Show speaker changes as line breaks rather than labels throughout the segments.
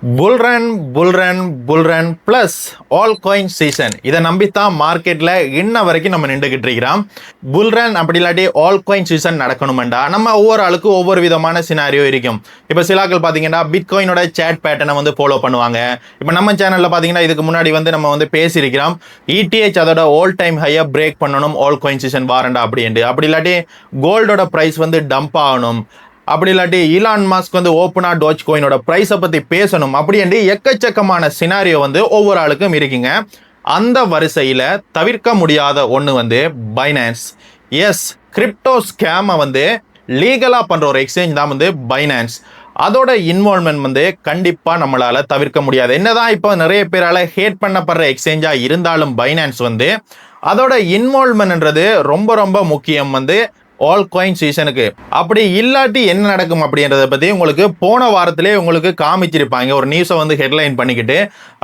புல் run plus all coin season இதை நம்பித்தான் மார்க்கெட்ல இன்ன வரைக்கும் நம்ம நின்றுகிட்டு இருக்கிறோம். புல் ரன் அப்படி இல்லாட்டி ஆல் காயின் சீசன் நடக்கணுமெண்டா நம்ம ஒவ்வொரு ஆளுக்கு ஒவ்வொரு விதமான சினாரியோ இருக்கும். இப்போ சிலாக்கள் பார்த்தீங்கன்னா பிட்காயினோட சேட் பேட்டர்னை வந்து ஃபாலோ பண்ணுவாங்க. இப்போ நம்ம சேனல்ல பார்த்தீங்கன்னா இதுக்கு முன்னாடி வந்து நம்ம வந்து பேசியிருக்கிறோம் இடிஹெச் அதோட ஆல் டைம் ஹையை பிரேக் பண்ணணும் ஆல் காயின் சீசன் வாரண்டா அப்படின்ட்டு. அப்படி இல்லாட்டி கோல்டோட ப்ரைஸ் வந்து டம்ப் ஆகணும், அப்படி இல்லாட்டி ஈலான் மாஸ்க் வந்து ஓப்பனா டோஜ் கோயினோட பிரைஸை பத்தி பேசணும் அப்படின்ட்டு எக்கச்சக்கமான சினாரியோ வந்து ஒவ்வொரு ஆளுக்கும் இருக்குங்க. அந்த வரிசையில தவிர்க்க முடியாத ஒன்று வந்து பைனான்ஸ். எஸ், கிரிப்டோ ஸ்கேமை வந்து லீகலா பண்ற ஒரு எக்ஸ்சேஞ்ச் தான் வந்து பைனான்ஸ். அதோட இன்வால்மெண்ட் வந்து கண்டிப்பா நம்மளால தவிர்க்க முடியாது. என்னதான் இப்போ நிறைய பேரால ஹேட் பண்ணப்படுற எக்ஸ்சேஞ்சா இருந்தாலும் பைனான்ஸ் வந்து அதோட இன்வால்மெண்ட்ன்றது ரொம்ப ரொம்ப முக்கியம் வந்து ஆல் காயின் சீசனுக்கு. அப்படி இல்லாட்டி என்ன நடக்கும் அப்படின்றத பத்தி உங்களுக்கு போன வாரத்திலே உங்களுக்கு காமிச்சிருப்பாங்க. ஒரு நியூஸை வந்து ஹெட்லைன் பண்ணிக்கிட்டு,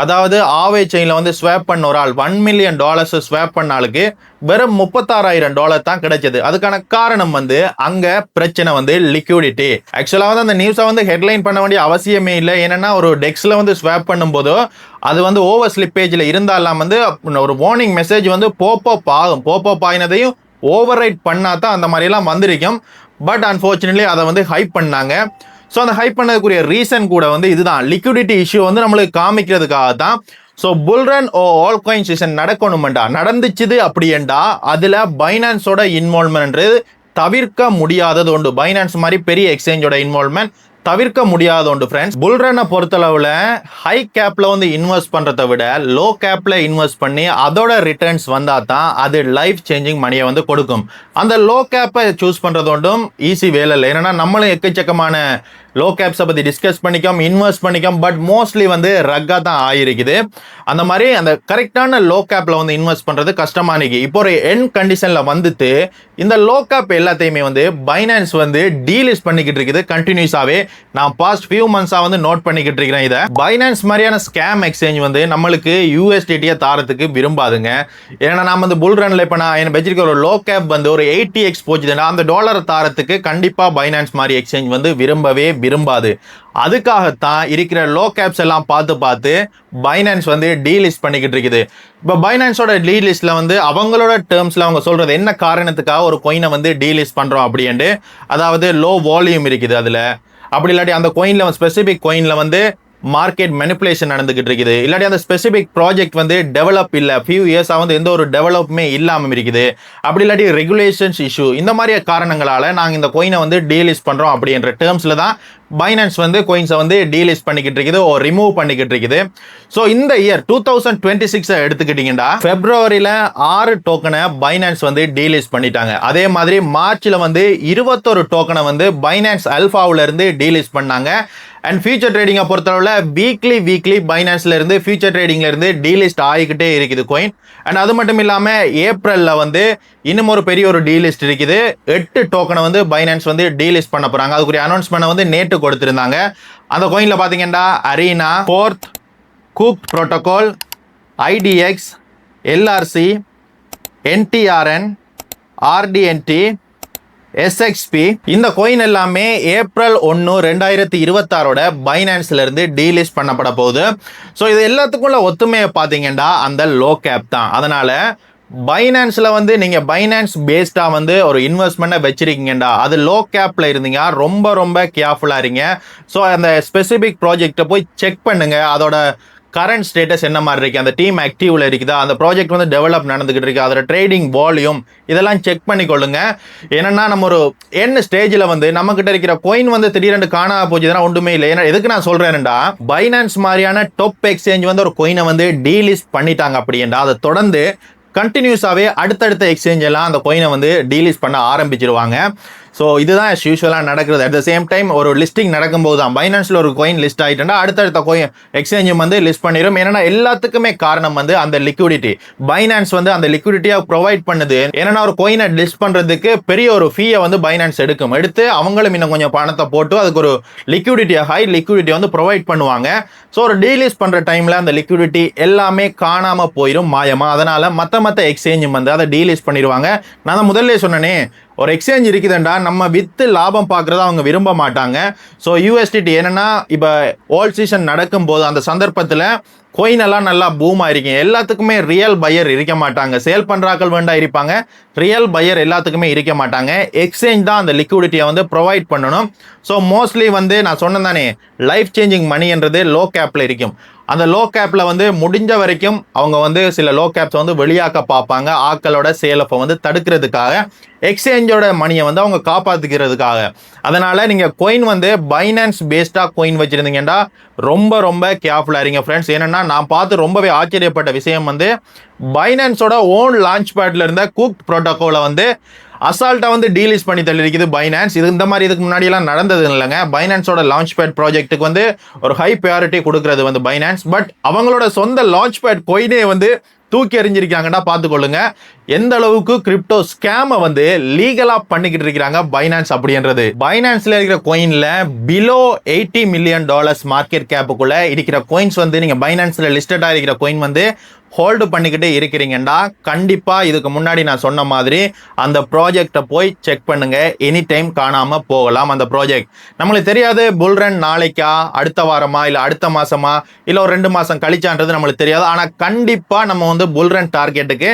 அதாவது ஆவே செயின்ல வந்து ஸ்வாப் பண்ண ஒரு ஆள் $1 மில்லியன் ஸ்வாப் பண்ண ஆளுக்கு வெறும் $36,000 தான் கிடைச்சது. அதுக்கான காரணம் வந்து அங்க பிரச்சனை வந்து லிக்விடிட்டி. ஆக்சுவலா வந்து அந்த நியூஸை வந்து ஹெட்லைன் பண்ண வேண்டிய அவசியமே இல்லை. ஏன்னா ஒரு டெக்ஸ்ல வந்து ஸ்வாப் பண்ணும் போதோ அது வந்து ஓவர் ஸ்லிப்பேஜ்ல இருந்தாலும் வந்து ஒரு வார்னிங் மெசேஜ் வந்து போப்பப் ஆகும். போப்பப் ஆகினதையும் ஓவர் ரைட் பண்ணா தான் அந்த மாதிரிலாம் வந்திருக்கும். பட் அன்ஃபார்ச்சுனேட்லி அதை வந்து ஹைப் பண்ணாங்க. ஸோ அந்த ஹைப் பண்ணதுக்குரிய ரீசன் கூட வந்து இதுதான், லிக்விடிட்டி இஷ்யூ வந்து நம்மளுக்கு காமிக்கிறதுக்காக தான். So bull run all coin season நடக்கணுமெண்டா நடந்துச்சுது அப்படின்டா அதில் பைனான்ஸோட இன்வால்மெண்ட் தவிர்க்க முடியாதது உண்டு. பைனான்ஸ் மாதிரி பெரிய எக்ஸ்சேஞ்சோட இன்வால்மெண்ட் தவிர்க்க முடியாத ஒன்று ஃப்ரெண்ட்ஸ். புல்ரனை பொறுத்தளவில் ஹை கேப்ல வந்து இன்வெஸ்ட் பண்றதை விட லோ கேப்ல இன்வெஸ்ட் பண்ணி அதோட ரிட்டர்ன்ஸ் வந்தா தான் அது லைஃப் சேஞ்சிங் மணியை வந்து கொடுக்கும். அந்த லோ கேப்பை சூஸ் பண்றது ஒன்றும் ஈஸி வேலை இல்லை. ஏன்னா நம்மளும் எக்கச்சக்கமான லோ கேப்ஸை பற்றி டிஸ்கஸ் பண்ணிக்கோம், இன்வெஸ்ட் பண்ணிக்கோம், பட் மோஸ்ட்லி வந்து ரக்கா தான் ஆயிருக்குது. அந்த மாதிரி அந்த கரெக்டான லோ கேப்பில் வந்து இன்வெஸ்ட் பண்ணுறது கஷ்டமானிக்கு. இப்போ ஒரு எண்ட் கண்டிஷனில் வந்துட்டு இந்த லோ கேப் எல்லாத்தையுமே வந்து பைனான்ஸ் வந்து டீலிஸ்ட் பண்ணிக்கிட்டு இருக்குது கண்டினியூஸாகவே. நான் பாஸ்ட் ஃபியூ மந்த்ஸாக வந்து நோட் பண்ணிக்கிட்டு இருக்கிறேன். இதை பைனான்ஸ் மாதிரியான ஸ்கேம் எக்ஸ்சேஞ்ச் வந்து நம்மளுக்கு யூஎஸ்டிடியை தாரத்துக்கு விரும்பாதுங்க. ஏன்னா நான் வந்து புல் ரன்ல இப்போ நான் என்ன வச்சிருக்க ஒரு லோ கேப் வந்து ஒரு 80x போச்சுதுன்னா அந்த டாலர் தாரத்துக்கு கண்டிப்பாக பைனான்ஸ் மாதிரி எக்ஸ்சேஞ்ச் வந்து விரும்பாது. அதுக்காகத்தான் இருக்கிற லோ கேப்ஸ் எல்லாம் பார்த்து பைனான்ஸ் வந்து டீலிஸ்ட் பண்ணிக்கிட்டு இருக்குது. இப்போ பைனான்ஸோட டீலிஸ்ட்ல வந்து அவங்களோட டேர்ம்ஸ்ல அவங்க சொல்றது என்ன காரணத்துக்காக ஒரு கோயினை வந்து டீலிஸ்ட் பண்றோம் அப்படின்ட்டு, அதாவது லோ வால்யூம் இருக்குது அதுல, அப்படி இல்லாட்டி அந்த கோயின்ல ஸ்பெசிபிக் கோயின்ல வந்து மார்க்கெட் மெனிப்புலேஷன் நடந்துகிட்டு இருக்குது, இல்லாட்டி அந்த ஸ்பெசிபிக் ப்ராஜெக்ட் வந்து டெவலப் இல்லை, ஃபியூ இயர்ஸாக வந்து எந்த ஒரு டெவலப்மே இல்லாமல் இருக்குது, அப்படி இல்லாட்டி ரெகுலேஷன்ஸ் இஷ்யூ, இந்த மாதிரி காரணங்களால நாங்கள் இந்த கோயினை வந்து டீலிஸ்ட் பண்ணுறோம் அப்படின்ற டேர்ம்ஸில் தான் பைனான்ஸ் வந்து கோயின்ஸை வந்து டீலிஸ்ட் பண்ணிக்கிட்டு இருக்குது, ரிமூவ் பண்ணிக்கிட்டு இருக்குது. ஸோ இந்த இயர் 2026 எடுத்துக்கிட்டீங்கன்னா பிப்ரவரியில் 6 டோக்கனை பைனான்ஸ் வந்து டீலிஸ்ட் பண்ணிட்டாங்க. அதே மாதிரி மார்ச்ல வந்து 21 டோக்கனை வந்து பைனான்ஸ் அல்ஃபாவுல இருந்து டீலிஸ்ட் பண்ணாங்க. அண்ட் ஃபியூச்சர் ட்ரேடிங்கை பொறுத்தளவில் வீக்லி பைனான்ஸ்ல இருந்து ஃபியூச்சர் ட்ரேடிங்ல இருந்து டீலிஸ்ட் ஆகிக்கிட்டே இருக்குது கோயின். அண்ட் அது மட்டும் இல்லாமல் ஏப்ரல்ல வந்து இன்னும் ஒரு பெரிய ஒரு டீலிஸ்ட் இருக்குது. 8 டோக்கனை வந்து பைனான்ஸ் வந்து டீலிஸ்ட் பண்ண போறாங்க. அதுக்குரிய அனௌன்ஸ்மெண்ட் வந்து நேற்று கொடுத்திருந்தாங்க. அந்த கோயின்ல பாத்தீங்கன்னா Arena, Forth, Cook protocol, IDEX, LRC, NTRN, RDNT, SXP, இந்த கோயின் எல்லாமே ஏப்ரல் 1, 2026 பைனான்ஸ்ல இருந்து டீலிஸ்ட் பண்ணப்பட போகுது. ஸோ இது எல்லாத்துக்குள்ள ஒத்துமையை பார்த்தீங்கன்னா அந்த லோ கேப் தான். அதனால பைனான்ஸ்ல வந்து நீங்க பைனான்ஸ் பேஸ்டா வந்து ஒரு இன்வெஸ்ட்மெண்ட்டை வச்சிருக்கீங்கடா, அது லோ கேப்ல இருந்தீங்க ரொம்ப கேர்ஃபுல்லா இருங்க. ஸோ அந்த ஸ்பெசிபிக் ப்ராஜெக்டை போய் செக் பண்ணுங்க, அதோட கரண்ட் ஸ்டேட்டஸ் என்ன மாதிரி இருக்கு, அந்த டீம் ஆக்டிவ்ல இருக்குதா, அந்த ப்ராஜெக்ட் வந்து டெவலப் நடந்துகிட்டு இருக்கு, அதோட ட்ரேடிங் வால்யூம் இதெல்லாம் செக் பண்ணிக்கொள்ளுங்க. ஏன்னா நம்ம ஒரு என்ன ஸ்டேஜில் வந்து நம்ம கிட்ட இருக்கிற கோயின் வந்து திடீரென்று காணாம போச்சுன்னா ஒன்றுமே இல்லை. ஏன்னா எதுக்கு நான் சொல்றேன்டா, பைனான்ஸ் மாதிரியான டாப் எக்ஸ்சேஞ்ச் வந்து ஒரு கோயினை வந்து டீலிஸ்ட் பண்ணிட்டாங்க அப்படின்னா அதை தொடர்ந்து கண்டினியூஸாகவே அடுத்தடுத்த எக்ஸ்சேஞ்ச் எல்லாம் அந்த கோயினை வந்து டீலிஸ்ட் பண்ண ஆரம்பிச்சிருவாங்க. ஸோ இதுதான் யூஸ்வலாக நடக்கிறது. அட் த சேம் டைம் ஒரு லிஸ்டிங் நடக்கும்போது தான் பைனான்ஸில் ஒரு கோயின் லிஸ்ட் ஆகிட்டா அடுத்தடுத்த கோயின் எக்ஸ்சேஞ்சும் வந்து லிஸ்ட் பண்ணிடும். ஏன்னா எல்லாத்துக்குமே காரணம் வந்து அந்த லிக்விடிட்டி. பைனான்ஸ் வந்து அந்த லிக்விடிட்டியை ப்ரொவைட் பண்ணுது. ஏன்னா ஒரு கோயினை லிஸ்ட் பண்ணுறதுக்கு பெரிய ஒரு ஃபீயை வந்து பைனான்ஸ் எடுத்து அவங்களும் இன்னும் கொஞ்சம் பணத்தை போட்டு அதுக்கு ஒரு ஹை லிக்விடிட்டி வந்து ப்ரொவைட் பண்ணுவாங்க. ஸோ ஒரு டீலிஸ்ட் பண்ணுற டைமில் அந்த லிக்விடிட்டி எல்லாமே காணாமல் போயிடும் மாயமா. அதனால மற்ற எக்ஸ்சேஞ்சும் வந்து அதை டீலிஸ்ட் பண்ணிடுவாங்க. நான் முதல்ல சொன்னேனே ஒரு எக்ஸ்சேஞ்ச் இருக்குதுண்டா நம்ம வித்து லாபம் பார்க்குறத அவங்க விரும்ப மாட்டாங்க. ஸோ USDT என்னன்னா இப்போ ஓல்ட் சீசன் நடக்கும்போது அந்த சந்தர்ப்பத்தில் கோயின் எல்லாம் நல்லா பூம் ஆயிருக்கும். எல்லாத்துக்குமே ரியல் பையர் இருக்க மாட்டாங்க. சேல் பண்ணுறாக்கள் வேண்டா இருப்பாங்க, ரியல் பையர் எல்லாத்துக்குமே இருக்க மாட்டாங்க. எக்ஸ்சேஞ்ச் தான் அந்த லிக்விடிட்டியை வந்து ப்ரொவைட் பண்ணணும். ஸோ மோஸ்ட்லி வந்து நான் சொன்னேன் தானே, லைஃப் சேஞ்சிங் மணின்றது லோ கேப்பில் இருக்கும். அந்த லோ கேப்பில் வந்து முடிஞ்ச வரைக்கும் அவங்க வந்து சில லோ கேப்ஸை வந்து வெளியாக்க பார்ப்பாங்க, ஆக்களோட சேலப்பை வந்து தடுக்கிறதுக்காக, எக்ஸ்சேஞ்சோட மணியை வந்து அவங்க காப்பாற்றிக்கிறதுக்காக. அதனால் நீங்கள் கோயின் வந்து பைனான்ஸ் பேஸ்டாக கோயின் வச்சுருந்தீங்கன்னா ரொம்ப ரொம்ப கேர்ஃபுல்லாக இருங்க ஃப்ரெண்ட்ஸ். ஏன்னா நான் பார்த்து ரொம்பவே ஆச்சரியப்பட்ட விஷயம் வந்து பைனான்ஸோட ஓன் லான்ச் பேட்ல இருந்த குக் ப்ரோட்டோகாலை வந்து அசால்ட்டாக வந்து டீலிஸ் பண்ணி தள்ளிருக்குது பைனான்ஸ். இது இந்த மாதிரி இதுக்கு முன்னாடியெல்லாம் நடந்தது இல்லைங்க. பைனான்ஸோட லான்ச் பேட் ப்ராஜெக்ட்டுக்கு வந்து ஒரு ஹை ப்ரையாரிட்டி கொடுக்குறது வந்து பைனான்ஸ். பட் அவங்களோட சொந்த லான்ச் பேட் கோயினே வந்து தூக்கி எறிஞ்சிருக்காங்கடா, பார்த்துக்கொள்ளுங்க எந்த அளவுக்கு கிரிப்டோ ஸ்கேமை வந்து லீகலா பண்ணிக்கிட்டு இருக்கிறாங்க பைனான்ஸ் அப்படின்றது. பைனான்ஸ்ல இருக்கிற கோயின்ல பிலோ $80 மில்லியன் மார்க்கெட் கேப்புக்குள்ள இருக்கிற கோயின்ஸ் வந்து நீங்க பைனான்ஸ்ல லிஸ்டடா இருக்கிற கோயின் வந்து ஹோல்டு பண்ணிக்கிட்டே இருக்கிறீங்கடா, கண்டிப்பா இதுக்கு முன்னாடி நான் சொன்ன மாதிரி அந்த ப்ராஜெக்டை போய் செக் பண்ணுங்க. எனி டைம் காணாம போகலாம் அந்த ப்ராஜெக்ட். நம்மளுக்கு தெரியாது புல்ரன் நாளைக்கா, அடுத்த வாரமா, இல்லை அடுத்த மாசமா, இல்லை ஒரு 2 மாசம் கழிச்சான்றது நம்மளுக்கு தெரியாது. ஆனால் கண்டிப்பா நம்ம வந்து புல்ரன் டார்கெட்டுக்கு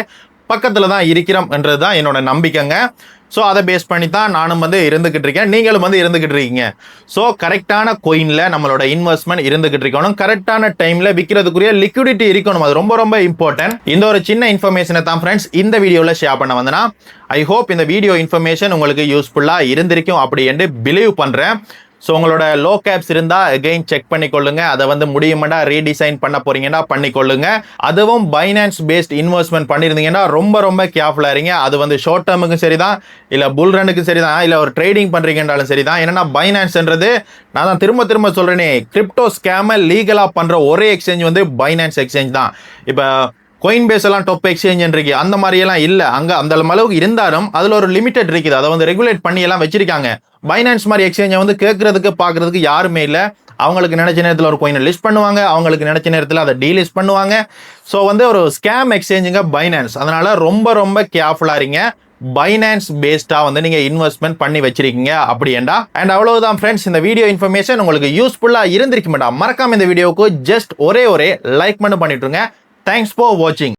பக்கத்தில் தான் இருக்கிறோம்ன்றது தான் என்னோட நம்பிக்கைங்க. ஸோ அதை பேஸ் பண்ணி தான் நானும் வந்து இருந்துகிட்டு இருக்கேன், நீங்களும் வந்து இருந்துகிட்டு இருக்கீங்க. ஸோ கரெக்டான கோயினில் நம்மளோட இன்வெஸ்ட்மெண்ட் இருந்துகிட்டு இருக்கணும், கரெக்டான டைமில் விற்கிறதுக்குரிய லிக்விடிட்டி இருக்கணும். அது ரொம்ப ரொம்ப இம்பார்ட்டன்ட். இந்த ஒரு சின்ன இன்ஃபர்மேஷனை தான் ஃப்ரெண்ட்ஸ் இந்த வீடியோவில் ஷேர் பண்ண வந்தேன்னா, ஐ ஹோப் இந்த வீடியோ இன்ஃபர்மேஷன் உங்களுக்கு யூஸ்ஃபுல்லாக இருந்திருக்கும் அப்படி என்று பிலீவ் பண்ணுறேன். ஸோ உங்களோட லோ கேப்ஸ் இருந்தால் அகெயின் செக் பண்ணிக்கொள்ளுங்க. அதை வந்து முடியுமாடா ரீடிசைன் பண்ண போறீங்கன்னா பண்ணிக்கொள்ளுங்க. அதுவும் பைனான்ஸ் பேஸ்ட் இன்வெஸ்ட்மெண்ட் பண்ணியிருந்தீங்கன்னா ரொம்ப ரொம்ப கேர்ஃபுல்லாக இருங்க. அது வந்து ஷார்ட் டேர்முக்கும் சரி தான், இல்லை புல் ரனுக்கும் சரி தான், இல்லை ஒரு ட்ரேடிங் பண்ணுறீங்கன்றாலும் சரி தான். ஏன்னா பைனான்ஸ்ன்றது நான் தான் திரும்ப திரும்ப சொல்கிறேனே, கிரிப்டோ ஸ்கேமை லீகலாக பண்ணுற ஒரே எக்ஸ்சேஞ்ச் வந்து பைனான்ஸ் எக்ஸ்சேஞ்ச் தான். இப்போ கோயின் பேஸ் எல்லாம் டாப் எக்ஸ்சேஞ்ச் இருக்கு, அந்த மாதிரியெல்லாம் இல்லை. அங்கே அந்த அளவுக்கு இருந்தாலும் அதில் ஒரு லிமிடெட் இருக்குது, அதை வந்து ரெகுலேட் பண்ணி எல்லாம் வச்சிருக்காங்க. பைனான்ஸ் மாதிரி எக்ஸ்சேஞ்சை வந்து கேட்கறதுக்கு பார்க்கறதுக்கு யாருமே இல்லை. அவங்களுக்கு நினைச்ச நேரத்தில் ஒரு கோயினை லிஸ்ட் பண்ணுவாங்க, அவங்களுக்கு நினைச்ச நேரத்தில் அதை டீலிஸ்ட் பண்ணுவாங்க. ஸோ வந்து ஒரு ஸ்கேம் எக்ஸ்சேஞ்சுங்க பைனான்ஸ். அதனால ரொம்ப ரொம்ப கேர்ஃபுல்லாக இருங்க. பைனான்ஸ் பேஸ்டாக வந்து நீங்கள் இன்வெஸ்ட்மெண்ட் பண்ணி வச்சிருக்கீங்க அப்படின்டா. அண்ட் அவ்வளவுதான் ஃப்ரெண்ட்ஸ், இந்த வீடியோ இன்ஃபர்மேஷன் உங்களுக்கு யூஸ்ஃபுல்லாக இருந்திருக்கு மேடம். மறக்காம இந்த வீடியோவுக்கு ஜஸ்ட் ஒரே லைக் மட்டும் பண்ணிட்டுருங்க. தேங்க்ஸ் ஃபார் வாட்சிங்.